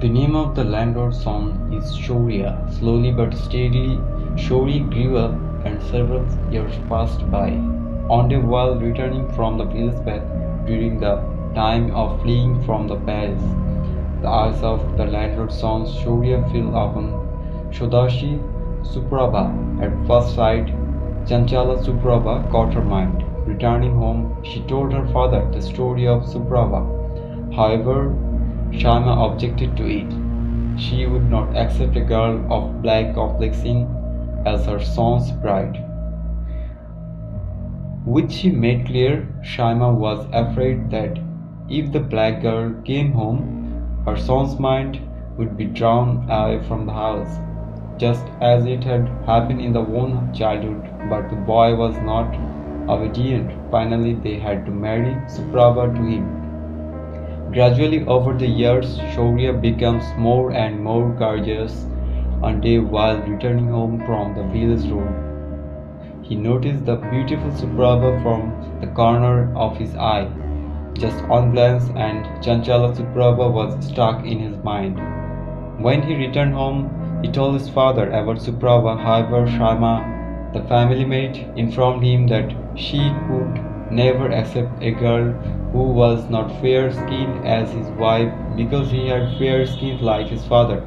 The name of the landlord's son is Shaurya. Slowly but steadily, Shaurya grew up and several years passed by. One day while returning from the village path during the time of fleeing from the palace, the eyes of the landlord's son Shaurya fell upon Shodashi Suprava. At first sight, Chanchala Suprava caught her mind. Returning home, she told her father the story of Suprava. However, Shyama objected to it. She would not accept a girl of black complexion as her son's bride. Which she made clear, Shyama was afraid that if the black girl came home, her son's mind would be drawn away from the house, just as it had happened in their own childhood. But the boy was not obedient. Finally, they had to marry Suprava to him. Gradually over the years, Shaurya becomes more and more courageous. One day while returning home from the village road, he noticed the beautiful Suprava from the corner of his eye. Just one glance and Chanchala Suprava was stuck in his mind. When he returned home, he told his father about Suprava. However, Shyama, the family maid, informed him that she could never accept a girl who was not fair-skinned as his wife because he had fair skin like his father.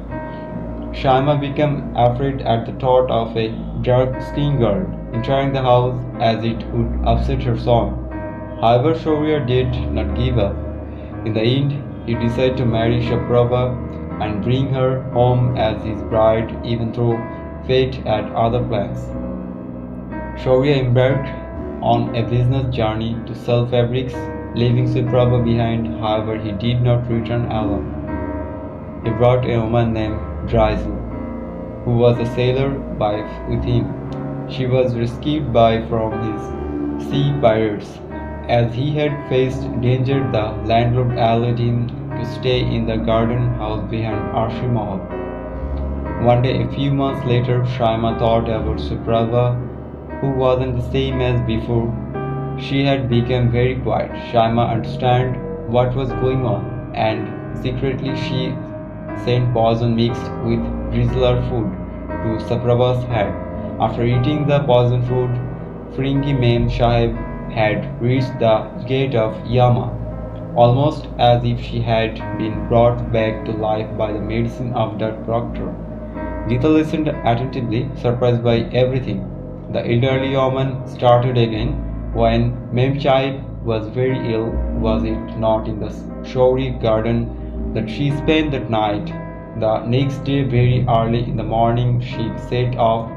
Shyama became afraid at the thought of a dark-skinned girl entering the house as it would upset her son. However, Shaurya did not give up. In the end, he decided to marry Suprava and bring her home as his bride even though fate had other plans. Shaurya embarked on a business journey to sell fabrics, leaving Suprava behind. However, he did not return alone. He brought a woman named Drizu, who was a sailor wife with him. She was rescued from his sea pirates. As he had faced danger, the landlord allowed him to stay in the garden house behind Arshi Mahal. One day, a few months later, Shyama thought about Suprava, who wasn't the same as before. She had become very quiet. Shyama understood what was going on, and secretly she sent poison mixed with drizzler food to Suprava's head. After eating the poison food, Fringi Mem Sahib had reached the gate of Yama, almost as if she had been brought back to life by the medicine of the doctor. Gita listened attentively, surprised by everything. The elderly woman started again. When Mem Sahib was very ill, was it not in the Shauri garden that she spent that night? The next day, very early in the morning, she set off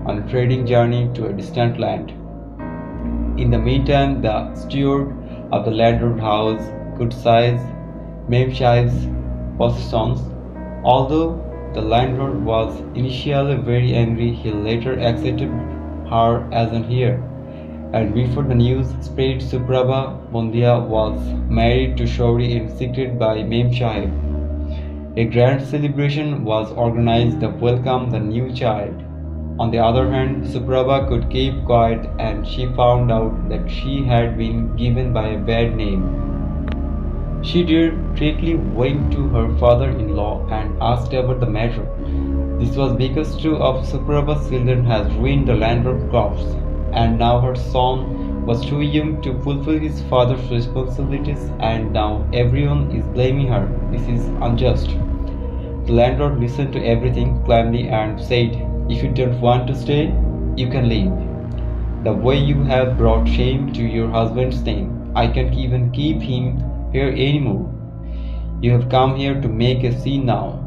on a trading journey to a distant land. In the meantime, the steward of the landlord house could seize Mem Sahib's possessions. Although the landlord was initially very angry, he later accepted her as an heir. And before the news spread, Suprava Bondia was married to Shauri in secret by Mem Sahib. A grand celebration was organized to welcome the new child. On the other hand, Suprava could keep quiet and she found out that she had been given by a bad name. She directly went to her father-in-law and asked about the matter. This was because two of Suprava's children had ruined the landlord's crops, and now her son was too young to fulfill his father's responsibilities, and now everyone is blaming her. This is unjust. The landlord listened to everything calmly and said, "If you don't want to stay, you can leave. The way you have brought shame to your husband's name, I can't even keep him here anymore. You have come here to make a scene now."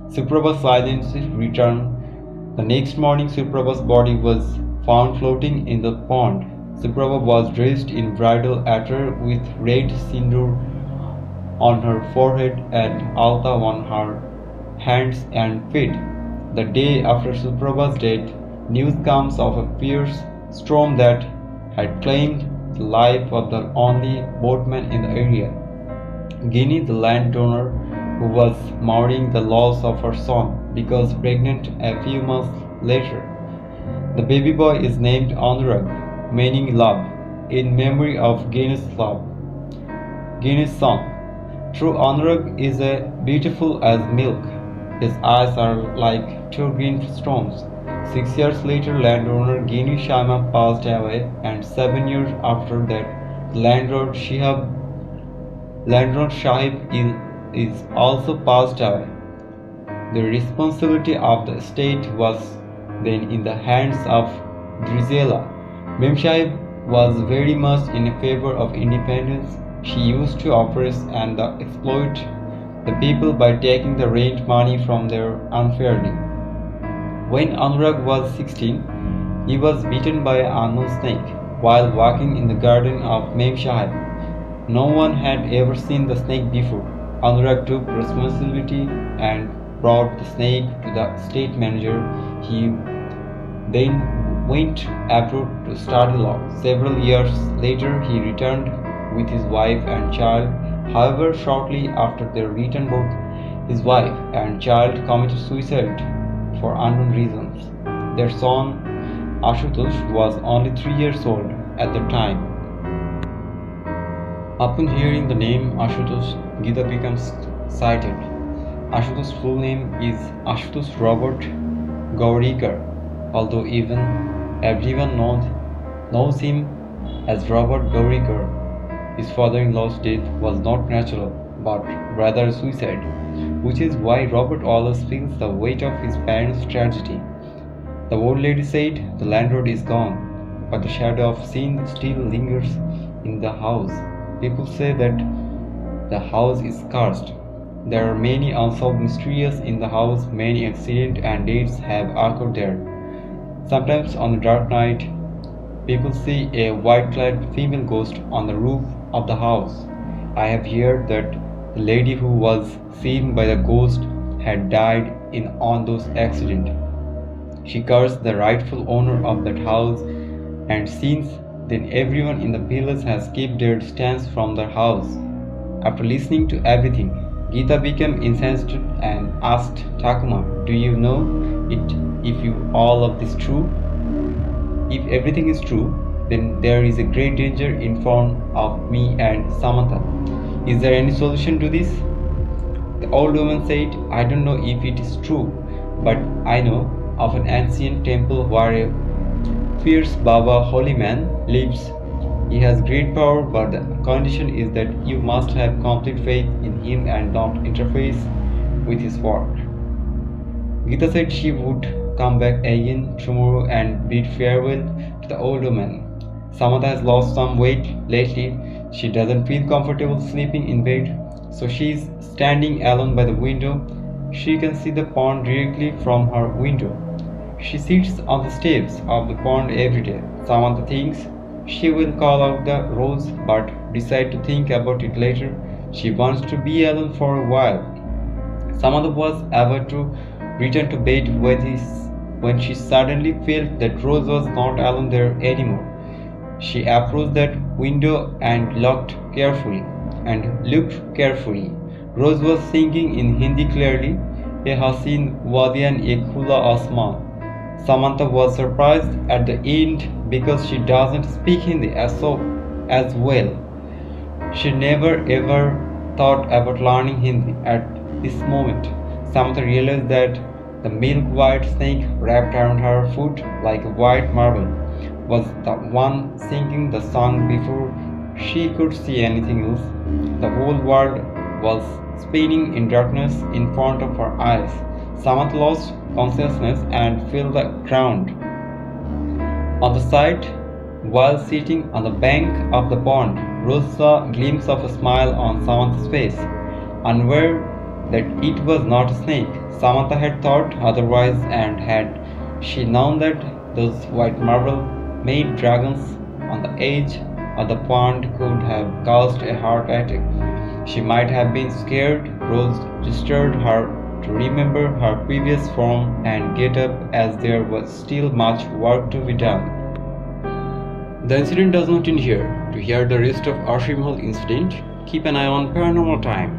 Suprava's silence returned. The next morning, Suprava's body was found floating in the pond. Suprava was dressed in bridal attire with red sindoor on her forehead and alta on her hands and feet. The day after Suprava's death, news comes of a fierce storm that had claimed the life of the only boatman in the area. Guinea, the landowner, who was mourning the loss of her son, becomes pregnant a few months later. The baby boy is named Anurag, meaning love, in memory of Guinea's son. True Anurag is as beautiful as milk. His eyes are like two green stones. 6 years later, landowner Gini Shyama passed away, and 7 years after that, landlord Sahib is also passed away. The responsibility of the estate was then in the hands of Drizella. Memsahib was very much in favor of independence. She used to oppress and exploit the people by taking the rent money from them unfairly. When Anurag was 16, he was bitten by an unknown snake while walking in the garden of Memsahib. No one had ever seen the snake before. Anurag took responsibility and brought the snake to the state manager. He then went abroad to study law. Several years later, he returned with his wife and child. However, shortly after their return, both his wife and child committed suicide for unknown reasons. Their son, Ashutosh, was only 3 years old at the time. Upon hearing the name Ashutosh, Gita becomes excited. Ashutosh's full name is Ashutosh Robert Gaurikar, although everyone knows him as Robert Gaurikar. His father-in-law's death was not natural, but rather a suicide, which is why Robert always feels the weight of his parents' tragedy. The old lady said the landlord is gone, but the shadow of sin still lingers in the house. People say that the house is cursed. There are many unsolved mysteries in the house. Many accidents and deaths have occurred there. Sometimes on a dark night, people see a white-clad female ghost on the roof of the house. I have heard that the lady who was seen by the ghost had died on those accidents. She cursed the rightful owner of that house, and since then everyone in the village has kept their distance from the house. After listening to everything, Gita became incensed and asked Takuma, "Do you know if all of this true? If everything is true, then there is a great danger in front of me and Samantha. Is there any solution to this?" The old woman said, "I don't know if it is true, but I know of an ancient temple where a fierce Baba holy man lives. He has great power, but the condition is that you must have complete faith in him and not interfere with his work." Gita said she would come back again tomorrow and bid farewell to the old woman. Samantha has lost some weight lately. She doesn't feel comfortable sleeping in bed, so she is standing alone by the window. She can see the pond directly from her window. She sits on the steps of the pond every day. Samantha thinks she will call out the rose, but decides to think about it later. She wants to be alone for a while. Samantha was about to return to bed when she suddenly felt that Rose was not alone there anymore. She approached that window and looked carefully. Rose was singing in Hindi clearly, "Ye Haseen Wadiyan Ye Khula Asman." Samantha was surprised at the end because she doesn't speak Hindi as well. She never ever thought about learning Hindi at this moment. Samantha realized that the milk white snake wrapped around her foot like a white marble was the one singing the song before she could see anything else. The whole world was spinning in darkness in front of her eyes. Samantha lost consciousness and fell the ground. On the side, while sitting on the bank of the pond, Rose saw a glimpse of a smile on Samantha's face. Unaware that it was not a snake, Samantha had thought otherwise, and had she known that those white marble made dragons on the edge of the pond could have caused a heart attack, she might have been scared. Rose gestured her to remember her previous form and get up, as there was still much work to be done. The incident does not end here. To hear the rest of Arshi Mahal incident, keep an eye on Paranormal Time.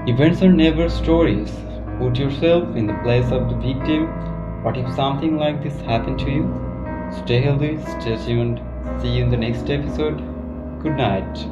Events are never stories. Put yourself in the place of the victim. What if something like this happened to you? Stay healthy, stay tuned. See you in the next episode. Good night.